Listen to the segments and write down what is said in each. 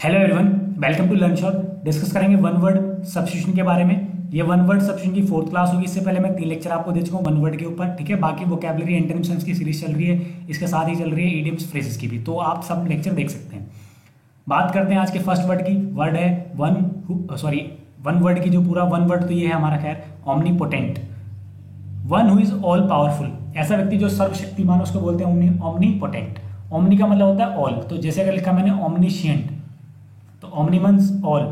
Hello everyone, welcome to Learn Shot. Discuss करेंगे one word substitution के बारे में। ये वन वर्ड सब्स्टिट्यूशन की फोर्थ क्लास होगी। इससे पहले मैं 3 लेक्चर आपको दे चुका हूँ वन वर्ड के ऊपर, ठीक है। बाकी वोकैबुलरी एंटोनिम्स की सीरीज चल रही है, इसके साथ ही चल रही है इडियम्स फ्रेजेस की भी, तो आप सब लेक्चर देख सकते हैं। बात करते हैं आज के फर्स्ट वर्ड की। वर्ड है वन वर्ड की जो पूरा वन वर्ड तो ये है हमारा, खैर, omnipotent. One who is all powerful, ऐसा व्यक्ति जो सर्वशक्तिमान, उसको बोलते हैं ऑमनीपोटेंट। ओमनी का मतलब होता है ऑल, तो जैसे अगर लिखा मैंने ओमनीशिएंट, तो omni means all,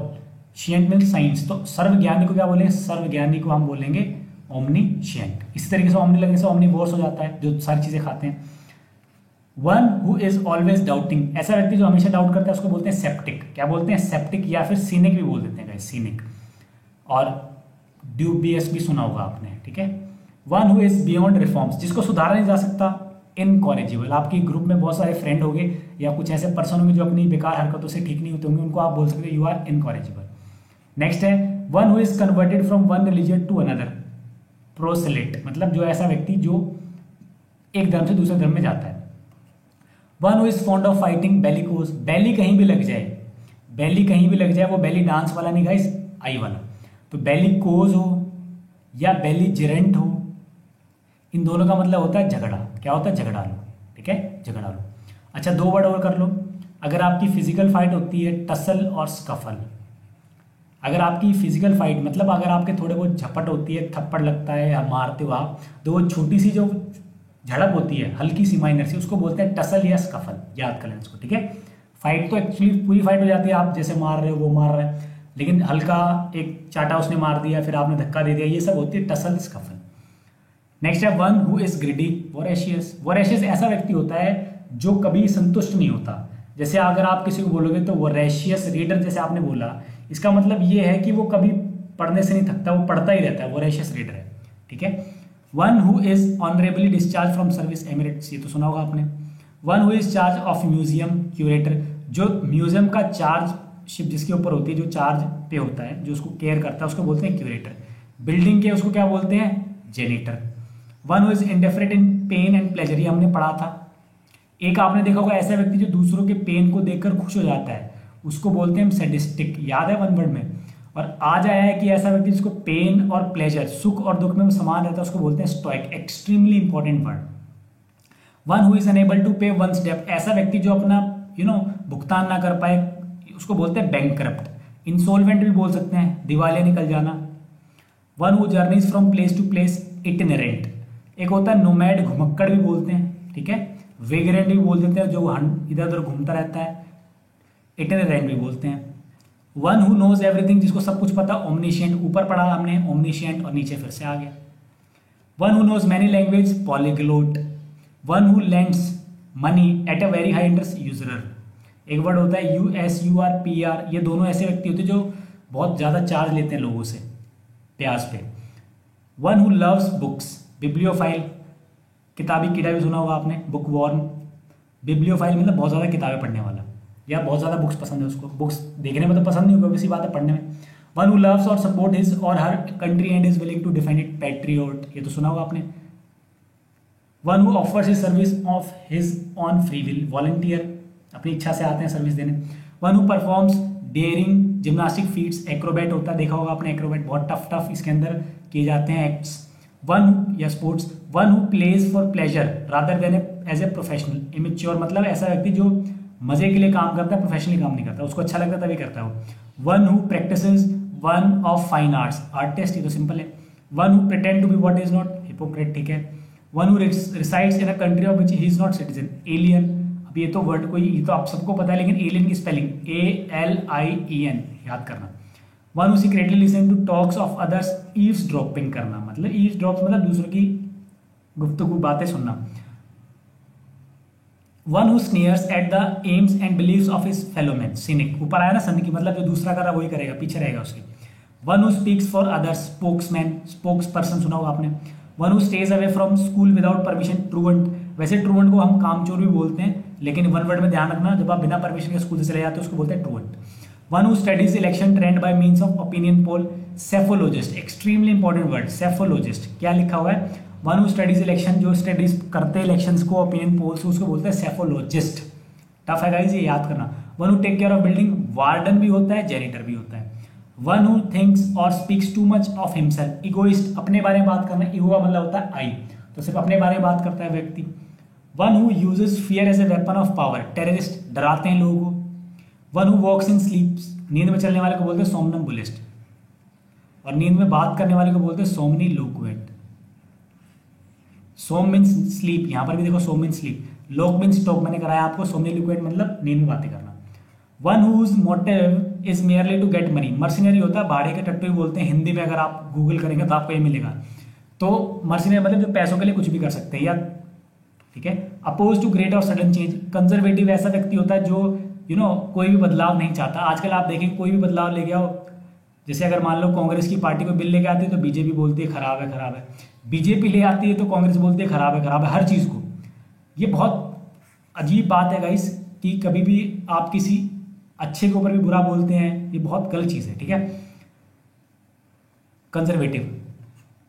scient means science, तो सर्वज्ञानी को क्या बोलेंगे? सर्वज्ञानी को हम बोलेंगे ओमनीशिएंट। इसी तरीके से ओमनी लगने से ओमनीवोर्स हो जाता है, जो सारी चीजें खाते हैं। One who is always doubting, ऐसा व्यक्ति जो हमेशा डाउट करता है उसको बोलते हैं सेप्टिक। क्या बोलते हैं? सेप्टिक, या फिर सीनिक भी बोल देते हैं, सीनिक। और ड्यूबियस भी सुना होगा आपने, ठीक है। One who is beyond reforms, जिसको सुधारा नहीं जा सकता। इनकॉरेजिबल, आपके ग्रुप में बहुत सारे फ्रेंड होंगे या कुछ ऐसे पर्सन होंगे जो अपनी बेकार हरकतों से ठीक नहीं होते होंगे, उनको आप बोल सकते हो यू आर इनकॉरेजिबल। नेक्स्ट है one who is converted from one religion to another, proselyte, मतलब जो ऐसा व्यक्ति जो एक धर्म से दूसरे धर्म में जाता है। One who is fond of fighting bellicose, belly कहीं भी लग जाए, बेली कहीं भी लग जाए, वो बेली डांस वाला नहीं गाइस, आई वाला। तो बेलिकोज हो या बेलीजेरेंट हो, इन दोनों का मतलब होता है झगड़ा। क्या होता है? झगड़ालू, ठीक है, झगड़ालू। अच्छा, 2 वर्ड और कर लो। अगर आपकी फिजिकल फाइट होती है, टसल और स्कफल। अगर आपकी फिजिकल फाइट मतलब अगर आपके थोड़े बहुत झपट होती है, थप्पड़ लगता है या मारते हो आप, तो वो छोटी सी जो झड़प होती है, हल्की सी माइनर सी, उसको बोलते हैं टसल या स्कफल। याद कर लें इसको, ठीक है। फाइट तो एक्चुअली पूरी फाइट हो जाती है, आप जैसे मार रहे हो वो मार रहे हैं, लेकिन हल्का एक चाटा उसने मार दिया, फिर आपने धक्का दे दिया, ये सब होती है टसल स्कफल। नेक्स्ट है one who is greedy voracious. Voracious ऐसा व्यक्ति होता है जो कभी संतुष्ट नहीं होता। जैसे अगर आप किसी को बोलोगे तो वोरेशियस रीडर, जैसे आपने बोला, इसका मतलब ये है कि वो कभी पढ़ने से नहीं थकता, वो पढ़ता ही रहता है, वोरेशियस रीडर है, ठीक है। One who is honourably discharge from service Emirates, ये तो सुना होगा आपने। One who is charge of museum curator, जो म्यूजियम का चार्जशिप जिसके ऊपर होती है, जो चार्ज पे होता है, जो उसको केयर करता है, उसको बोलते हैं क्यूरेटर। बिल्डिंग के उसको क्या बोलते हैं? Janitor. One who is indifferent in pen and pleasure, ये हमने पढ़ा था। एक आपने देखा होगा ऐसा व्यक्ति जो दूसरों के पेन को देखकर खुश हो जाता है, उसको बोलते हैं हम सैडिस्टिक। याद है वन वर्ड में। और आज आया है कि ऐसा व्यक्ति जिसको पेन और प्लेजर, सुख और दुख में समान रहता है, उसको बोलते हैं stoic. Extremely important word. One who is unable to pay one's डेब्ट, ऐसा व्यक्ति जो अपना भुगतान ना कर पाए, उसको बोलते हैं बैंकरप्ट। इंसॉल्वेंट भी बोल सकते हैं, दिवालिया निकल जाना। One who journeys from place to place itinerant, एक होता है नोमैड, घुमक्कड़ भी बोलते हैं, ठीक है। वेगरेंट भी बोल देते हैं, जो इधर उधर घूमता रहता है, इटिनरेंट भी बोलते हैं। वन हु नोज एवरीथिंग, जिसको सब कुछ पता, ओमनीशिएंट। ऊपर पढ़ा हमने ओमनीशिएंट और नीचे फिर से आ गया। One who knows many language, polyglot. One who lends money at a very high interest, usurer. एक वर्ड होता है USURPR, ये दोनों ऐसे व्यक्ति होते हैं जो बहुत ज्यादा चार्ज लेते हैं लोगों से ब्याज पे। One who loves books, bibliophile, किताबी कीड़ा भी सुना होगा आपने, बुक वॉर्म। बिब्लियोफाइल मतलब बहुत ज़्यादा किताबें पढ़ने वाला, या बहुत ज़्यादा बुक्स पसंद है उसको। बुक्स देखने में तो पसंद नहीं होगा, इसी बात है पढ़ने में। वन हु लव्स और सपोर्ट हिज और her country and is willing to defend it, patriot, ये तो सुना होगा आपने। One who offers his service of his own free will, volunteer, अपनी इच्छा से आते हैं सर्विस देने। One who performs daring gymnastic feats, acrobat होता है, देखा होगा आपने एक्रोबैट, बहुत टफ इसके अंदर किए जाते हैं एक्ट्स। वन या sports. One who plays for pleasure rather than as a professional, amateur, मतलब ऐसा व्यक्ति जो मजे के लिए काम करता है, प्रोफेशनली काम नहीं करता, उसको अच्छा लगता है तभी करता है वो। One who practises one of fine arts, artist, ये तो सिंपल है। One who pretends to be what is not, hypocrite, ठीक है। One who resides in a country of which he is not citizen, alien. अब ये तो word कोई, ये तो आप सबको पता है, लेकिन एलियन की स्पेलिंग ALIEN, याद करना। One who secretly listen to talks of others, eavesdropping करना, मतलब ईव्सड्रॉप्स मतलब दूसरों की गुफ्तगू, बातें सुनना। One who sneers at the aims and beliefs of his fellow man, cynic. ऊपर आया ना सनिक, मतलब जो दूसरा कर रहा है वही करेगा, पीछे रहेगा उसके। One who speaks for others, spokesman, spokesperson सुना होगा आपने। One who stays away from school without permission, truant. वैसे ट्रूवेंट को हम कामचोर भी बोलते हैं, लेकिन वन वर्ड में ध्यान रखना, जब आप बिना परमिशन के स्कूल से चले जाते हैं उसको बोलते हैं truant. One who studies election trend by means of opinion poll, psephologist, extremely important word, psephologist. क्या लिखा हुआ है? वन हु स्टडीज इलेक्शन, जो स्टडीज करते हैं इलेक्शंस को, ओपिनियन पोल्स, उसको बोलते हैं सेफोलॉजिस्ट। टफ है गाइस, ये याद करना। One who take care of building, warden भी होता है, जेनिटर भी होता है। वन हु थिंक्स और speaks too much of himself, egoist, अपने बारे में बात करना, ईगो का मतलब होता है आई, तो सिर्फ अपने बारे में बात करता है व्यक्ति। One who uses fear as a weapon of power, terrorist, डराते हैं लोगों को। वन हु वॉक्स इन स्लीप्स, नींद में चलने वाले को बोलते हैं सोमनम्बुलिस्ट, और नींद में बात करने वाले को बोलते हैं सोमनी लोक्वेंट। सोम मीन्स स्लीप, यहां पर भी देखो सोम मीन्स स्लीप, लोक मीन्स टॉक, मैंने कराया आपको, सोमनी लोक्वेंट मतलब नींद में बातें करना। One whose motive is merely to get money, mercenary होता है, भाड़े के टट्टू बोलते हैं हिंदी में, अगर आप गूगल करेंगे तो आपको ये मिलेगा। तो मर्सिनरी मतलब जो पैसों के लिए कुछ भी कर सकते हैं या, ठीक है। अपोज टू ग्रेट और सडन चेंज, कंजर्वेटिव ऐसा व्यक्ति होता है जो कोई भी बदलाव नहीं चाहता। आजकल आप देखेंगे कोई भी बदलाव ले गया, जैसे अगर मान लो कांग्रेस की पार्टी को बिल लेके आती है तो बीजेपी बोलती है खराब है खराब है, बीजेपी ले आती है तो कांग्रेस बोलती है खराब है हर चीज को। ये बहुत अजीब बात है गाइस कि कभी भी आप किसी अच्छे के ऊपर भी बुरा बोलते हैं, ये बहुत गलत चीज है, ठीक है। Conservative,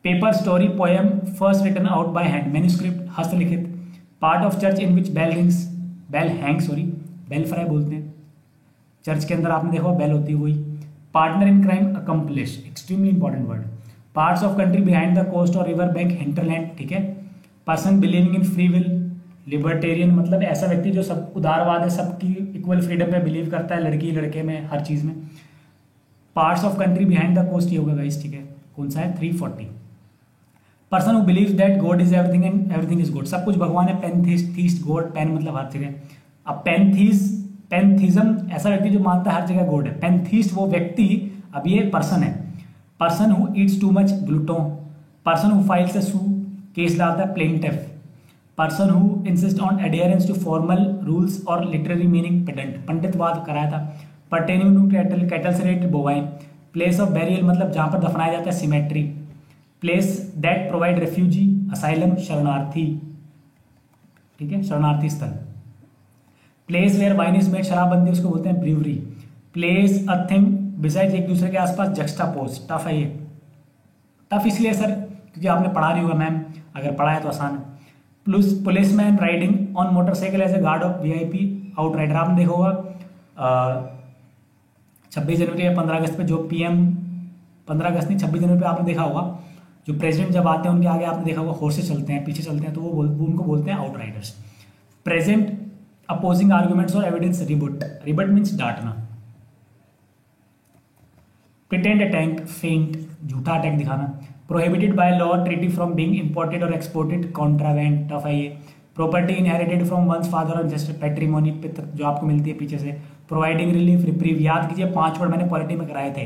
paper, story, poem first written out by hand, manuscript, हस्तलिखित। Part of church in which bell rings, bell hang, sorry belfry बोलते हैं, चर्च के अंदर आपने देखा बेल होती है वही। Partner in crime, accomplice, extremely important word. Parts of country behind the coast और रिवर बैंक, हिंटरलैंड, ठीक है। Person believing in free will, libertarian मतलब ऐसा व्यक्ति जो सब उदारवाद है, सबकी इक्वल फ्रीडम में बिलीव करता है, लड़की लड़के में, हर चीज में। Parts of country behind the coast, ये होगा गाइस, ठीक है। कौन सा है? 340। Person who believes that God is everything and everything is God, सब कुछ भगवान है, पैंथीस्ट, गॉड, पैन मतलब हर जगह। अब पैंथीज्म ऐसा व्यक्ति जो मानता है हर जगह गॉड है। पैंथीस्ट वो व्यक्ति, अब ये पर्सन है। Person who eats too much, glutton. Person who files a suit, case लाता है, plaintiff. Person who insist on adherence to formal rules और लिटरेरी मीनिंग, पेडेंट, पंडितवाद कराया था। पर्टेनिंग टू कैटल, कैटल से related, bovine. Place of burial मतलब जहां पर दफनाया जाता है, cemetery. Place that provide refuge, asylum, शरणार्थी, ठीक है, शरणार्थी स्थल। Place where wine is made, शराब बनती है, उसको बोलते हैं brewery. Place a thing besides, एक दूसरे के आसपास, जक्स्टापोज, टफ है ये। टफ इसलिए सर क्योंकि आपने पढ़ा नहीं होगा मैम, अगर पढ़ा है तो आसान है। Plus policeman riding on motorcycle as a guard of VIP, outrider, आपने देखा होगा 26 जनवरी या 15 अगस्त पे जो पीएम, 15 अगस्त नहीं 26 जनवरी पे आपने देखा होगा जो प्रेसिडेंट जब आते हैं उनके आगे आपने देखा होगा हॉर्सेस चलते हैं, पीछे चलते हैं, तो वो उनको बोलते हैं आउटराइडर्स। प्रेजेंट अपोजिंग आर्ग्यूमेंट्स और एविडेंस, रिबुट, रिबट मीन्स डांटना। प्रिटेंड अटैक, फेंट, झूठा अटैक दिखाना। Prohibited by law, treaty from being imported और एक्सपोर्टेड, कॉन्ट्रावेंट, टफ है ये। Property inherited from one's father और जस्ट, पैट्रीमोनी, जो आपको मिलती है पीछे से। प्रोवाइडिंग रिलीफ, रिप्रीव, याद कीजिए 5 वर्ड मैंने पॉलिटी में कराए थे,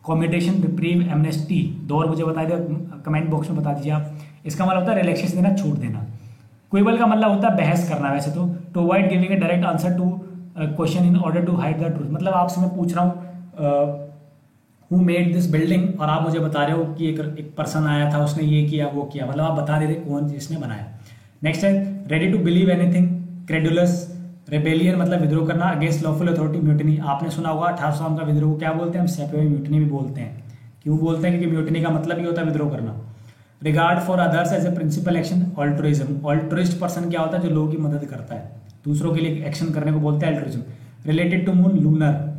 कॉम्यूटेशन, रिप्रीव, एमनेस्टी। 2 और मुझे बता दे, कमेंट बॉक्स में बता दीजिए आप। इसका मतलब होता है रिलैक्सेशन देना, छूट देना। क्विबल का मतलब होता है बहस करना वैसे तो avoid giving a direct answer to question in order to hide the truth, मतलब आपसे मैं पूछ रहा हूँ हु मेड दिस बिल्डिंग और आप मुझे बता रहे हो कि एक पर्सन आया था उसने ये किया वो किया, मतलब आप बता दे रहे कौन जिसने बनाया। नेक्स्ट है ready to believe anything, credulous. Rebellion मतलब विद्रोह करना, अगेंस्ट लॉफुल अथॉरिटी, म्यूटनी, आपने सुना होगा 1800 का विद्रोह को क्या बोलते हैं हम, सेपरेट म्यूटनी भी बोलते हैं। क्यों बोलते हैं? क्योंकि म्यूटनी का मतलब ही होता है विद्रोह करना। Regard for others as a principle action, altruism, altruist person क्या होता है? जो लोगों की मदद करता है, दूसरों के लिए एक्शन करने को बोलते हैं altruism. Related to moon, lunar.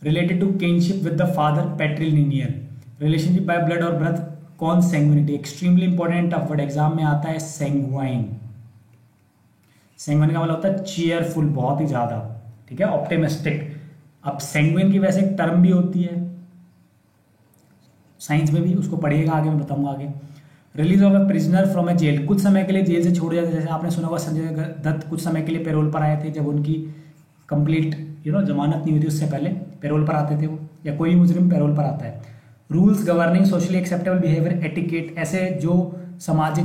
Related to kinship with the father, patrilineal. Relationship by blood और ब्रथ, कौन? Consanguinity, extremely important, tough word, exam में आता है सैंग्वाइन। सैंग्वाइन का मतलब होता है चीयरफुल, बहुत ही ज्यादा, ठीक है, ऑप्टिमिस्टिक। अब सैंग्विन की वैसे एक टर्म भी होती है साइंस में भी, उसको पढ़िएगा आगे, मैं बताऊंगा आगे। Release of a prisoner from a jail, कुछ समय के लिए जेल से छोड़ जाते, जैसे आपने सुना होगा संजय दत्त कुछ समय के लिए पैरोल पर आए थे, जब उनकी कंप्लीट जमानत नहीं हुई थी, उससे पहले पैरोल पर आते थे वो, या कोई भी मुजरिम पैरोल पर आता है। Rules governing socially acceptable behaviour, etiquette, ऐसे जो समाज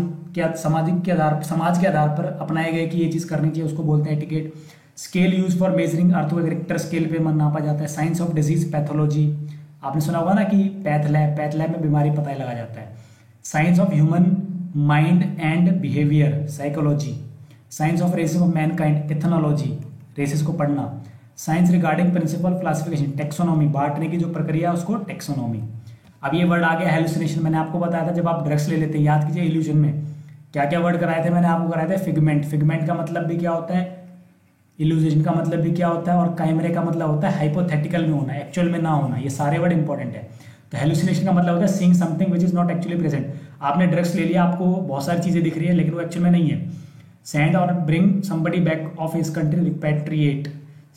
के आधार पर अपनाए गए कि ये चीज़ करनी चाहिए, उसको बोलते हैं etiquette. Scale use for measuring earth को रिक्टर स्केल पे नापा जाता है। साइंस ऑफ डिजीज, पैथोलॉजी, आपने सुना होगा ना कि पैथ लैब में बीमारी पता लगा जाता है। Science of human mind and behaviour, psychology. Science of races of mankind, ethnology, races को पढ़ना। Science regarding principle classification, taxonomy, बांटने की जो प्रक्रिया है उसको टेक्सोनॉमी। अब ये वर्ड आ गया हेलुसिनेशन, मैंने आपको बताया था जब आप ड्रग्स ले लेते हैं, याद कीजिए इल्यूजन में क्या क्या वर्ड कराए थे मैंने आपको, कराए थे फिगमेंट। फिगमेंट का मतलब भी क्या होता है? इल्यूजन का मतलब भी क्या होता है, और काइमरे का मतलब होता है हाइपोथेटिकल में होना, एक्चुअल में ना होना। ये सारे वर्ड इंपॉर्टेंट है। तो हेलुसिनेशन का मतलब होता है seeing something which is not actually present. आपने ड्रग्स ले लिया, आपको बहुत सारी चीजें दिख रही है लेकिन वो एक्चुअल में नहीं है। सेंड और bring somebody back of his country, repatriate.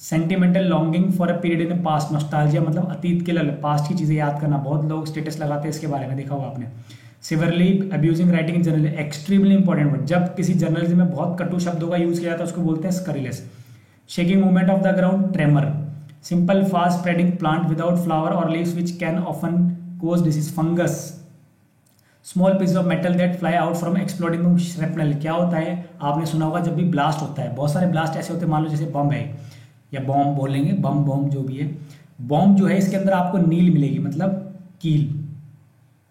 Sentimental longing for a period in past, nostalgia मतलब अतीत के लिए पास्ट की चीजें याद करना। बहुत लोग स्टेटस लगाते हैं इसके बारे में, देखा होगा आपने। Severely abusing writing in journal, extremely important word. जब किसी जर्नलिज्म में बहुत कटु शब्दों का यूज किया जाता है उसको बोलते हैं scurrilous. Shaking movement of the ground, tremor. Simple fast spreading plant without flower और leaves which can often cause disease, fungus. Small piece of metal that fly out from exploding shrapnel, क्या होता है आपने सुना होगा जब भी ब्लास्ट होता है, बहुत सारे ब्लास्ट ऐसे होते हैं, मान लो जैसे बम है या बॉम्ब बोलेंगे, बम जो भी है, बॉम्ब जो है इसके अंदर आपको नील मिलेगी, मतलब कील,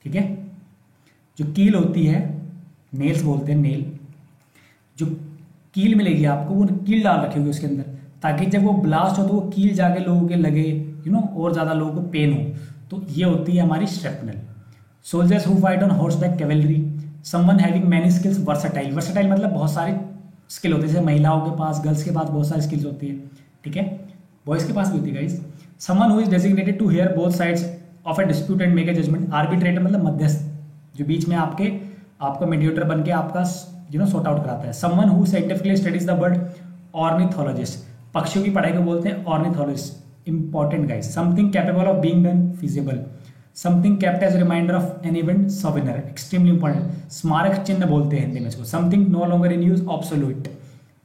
ठीक है। जो कील होती है, नेल्स बोलते हैं, नेल, जो कील मिलेगी आपको, वो कील डाल रखी होगी उसके अंदर, ताकि जब वो ब्लास्ट हो तो वो कील जाके लोगों के लगे, और ज़्यादा लोगों को पेन हो। तो ये होती है हमारी shrapnel. Soldiers who fight on horseback, cavalry. Someone having many skills, versatile. Versatile मतलब बहुत सारे स्किल होते हैं, जैसे महिलाओं के पास, गर्ल्स के पास बहुत सारी स्किल्स होती है, ठीक है, बॉयज़ के पास भी होती है guys. Someone who is designated to hear both sides of a dispute and make a judgment. Arbitrator मतलब मध्यस्थ, जो बीच में आपका मीडिएटर बन के आपका सॉर्ट आउट कराता है। Someone who scientifically studies the bird, ornithologist. पक्षियों की पढ़ाई को बोलते हैं ornithologist, important guys. Something capable of being done, feasible. Something kept as reminder of an event, souvenir, extremely important. स्मारक चिन्ह बोलते हैं हिंदी में इसको। Something no longer in use, obsolete,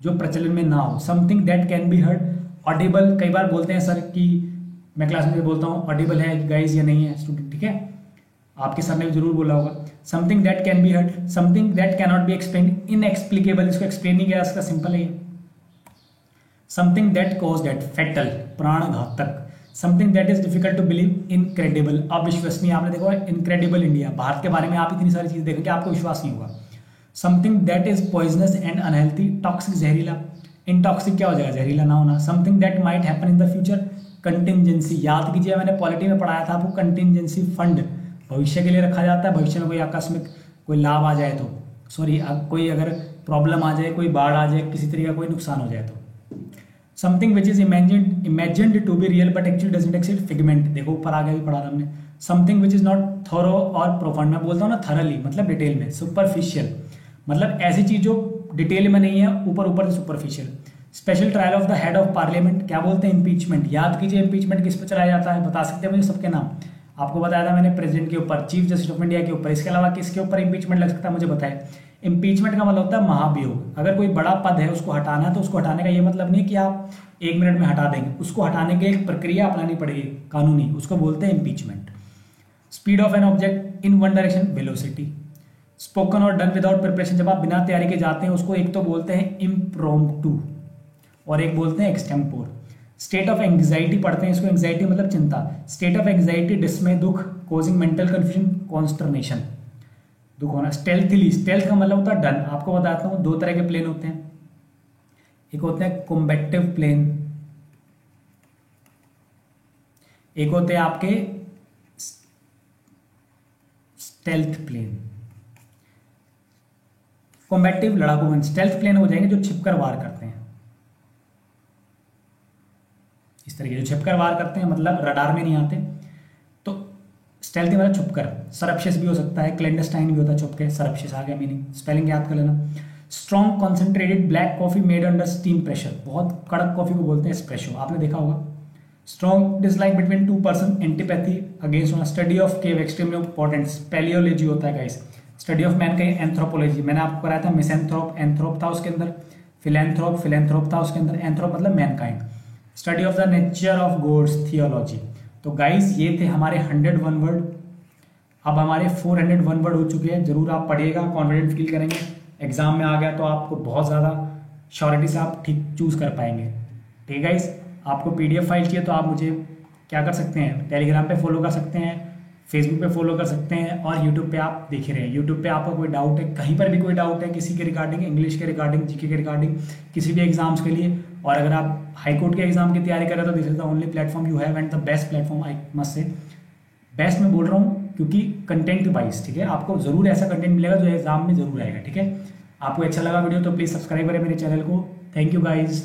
जो प्रचलन में ना हो। Something that can be heard, audible. कई बार बोलते हैं सर कि मैं क्लास में बोलता हूँ ऑडिबल है गाइज या नहीं है स्टूडेंट, ठीक है, आपके सर ने भी जरूर बोला होगा। Something that can be heard, something that can not be explain, inexplicable, इसको एक्सप्लेन नहीं किया इसका, सिंपल है। Something that cause death, fatal, प्राण घातक। Something that is difficult to believe, incredible, अविश्वसनीय। आपने देखा इनक्रेडिबल इंडिया, भारत के बारे में आप इतनी सारी चीजें देखेंगे आपको विश्वास नहीं होगा। Something that is poisonous and unhealthy, toxic, जहरीला। इनटॉक्सिक क्या हो जाएगा, जहरीला ना होना। Something that might happen in the future, contingency. याद कीजिए मैंने पॉलिटी में पढ़ाया था आपको, कंटिंजेंसी फंड भविष्य के लिए रखा जाता है, भविष्य में कोई आकस्मिक कोई लाभ आ जाए तो, सॉरी कोई अगर प्रॉब्लम आ जाए, कोई बाढ़ आ जाए, किसी तरीके का कोई नुकसान हो जाए तो। Something which is imagined to be real but actually doesn't exist, figment. देखो ऊपर आगे भी पढ़ा था हमने। Something which is not thorough और प्रोफाउंड, मैं बोलता हूँ ना थरली मतलब डिटेल में, सुपरफिशियल मतलब ऐसी चीज जो डिटेल में नहीं है, ऊपर ऊपर से superficial. Special trial of the head of parliament, क्या बोलते हैं, इम्पीचमेंट। याद कीजिए इम्पीचमेंट किस पर चलाया जाता है, बता सकते हैं मुझे सबके नाम। आपको बताया था मैंने प्रेसिडेंट के ऊपर, चीफ जस्टिस ऑफ इंडिया के ऊपर, इसके अलावा किसके ऊपर इम्पीचमेंट लग सकता है मुझे बताए। इम्पीचमेंट का मतलब होता है महाभियोग। अगर कोई बड़ा पद है उसको हटाना है तो उसको हटाने का ये मतलब नहीं कि आप 1 मिनट में हटा देंगे, उसको हटाने की एक प्रक्रिया अपनानी पड़ेगी कानूनी, उसको बोलते हैं impeachment. Speed of an object in one direction, velocity. Spoken और डन विदाउट प्रिपरेशन, जब आप बिना तैयारी के जाते हैं उसको एक तो बोलते हैं इम्प्रॉम्प्टू और एक बोलते हैं एक्सटेम्पोर। स्टेट ऑफ एंग्जाइटी पढ़ते हैं इसको, एंग्जाइटी मतलब चिंता। स्टेट ऑफ एंग्जाइटी, डिस्मे, दुख, कॉजिंग मेंटल कंफ्यूजन, कॉन्स्टर्नेशन, दुख होना। स्टेल्थली, स्टेल्थ का मतलब होता है डन। आपको बताता हूँ 2 तरह के प्लेन होते हैं, एक होते हैं कॉम्बैटिव प्लेन, एक होते हैं आपके स्टेल्थ प्लेन। कॉम्बैटिव लड़ाकू, स्टेल्थ प्लेन हो जाएंगे जो छिपकर वार करते हैं, इस तरीके जो छिपकर वार करते हैं, मतलब रडार में नहीं आते। तो स्टेल्थी मतलब छुपकर, सरप्शियस भी हो सकता है, क्लेंडस्टाइन भी होता है छुपके, सरप्शियस आ गया मीनिंग, स्पेलिंग याद कर लेना। Strong concentrated black coffee made under steam pressure, बहुत कड़क कॉफी को बोलते हैं एस्प्रेसो, आपने देखा होगा। Strong dislike between 2 person, antipathy against one. Study of cave, extremely important. Speleology होता है गाइस, स्टडी ऑफ मैन का। एंथ्रोपोलॉजी मैंने आपको कराया था, मिसैंथ्रोप, एंथ्रोप था उसके अंदर, फिलैंथ्रोप था उसके अंदर, एंथ्रोप मतलब mankind. Study of the nature of gods, theology. तो गाइस ये थे हमारे 101 वर्ड। अब हमारे 401 वर्ड हो चुके हैं, जरूर आप पढ़िएगा, कॉन्फिडेंट फील करेंगे। एग्जाम में आ गया तो आपको बहुत ज़्यादा श्योरिटी से आप ठीक चूज कर पाएंगे, ठीक है गाइस। आपको PDF फाइल चाहिए तो आप मुझे क्या कर सकते हैं, टेलीग्राम पे फॉलो कर सकते हैं, फेसबुक पे फॉलो कर सकते हैं, और यूट्यूब पे आप देख ही रहे हैं। यूट्यूब पे आपका कोई डाउट है, कहीं पर भी कोई डाउट है किसी के रिगार्डिंग, इंग्लिश के रिगार्डिंग, जीके के रिगार्डिंग, किसी भी एग्जाम्स के लिए, और अगर आप हाईकोर्ट के एग्जाम की तैयारी कर रहे हो तो this is the only platform you have and the best platform, I must say. Best मैं बोल रहा हूँ क्योंकि कंटेंट वाइज, ठीक है, आपको जरूर ऐसा कंटेंट मिलेगा जो एग्जाम में जरूर आएगा, ठीक है। आपको अच्छा लगा वीडियो तो प्लीज़ सब्सक्राइब करें मेरे चैनल को। Thank you guys.